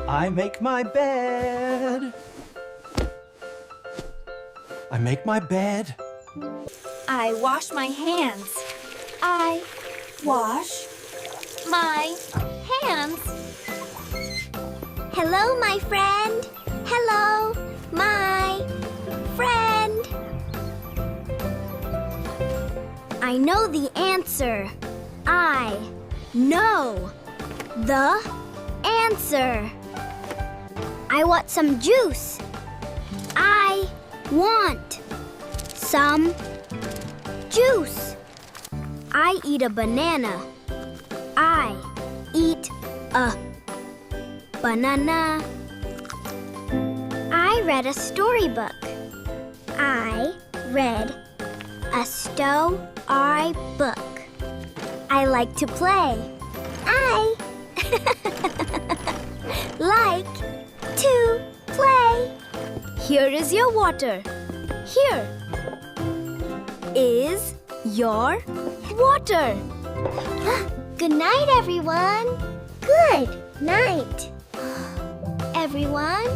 I make my bed. I make my bed. I wash my hands. I wash my hands. Hello, my friend. Hello, my friend. I know the answer. I know the answer. I want some juice. I want some juice. I eat a banana. I eat a banana. I read a storybook. I read a story book. I like to play. I like to play. Here is your water. Here is your water. Good night, everyone. Good night, everyone.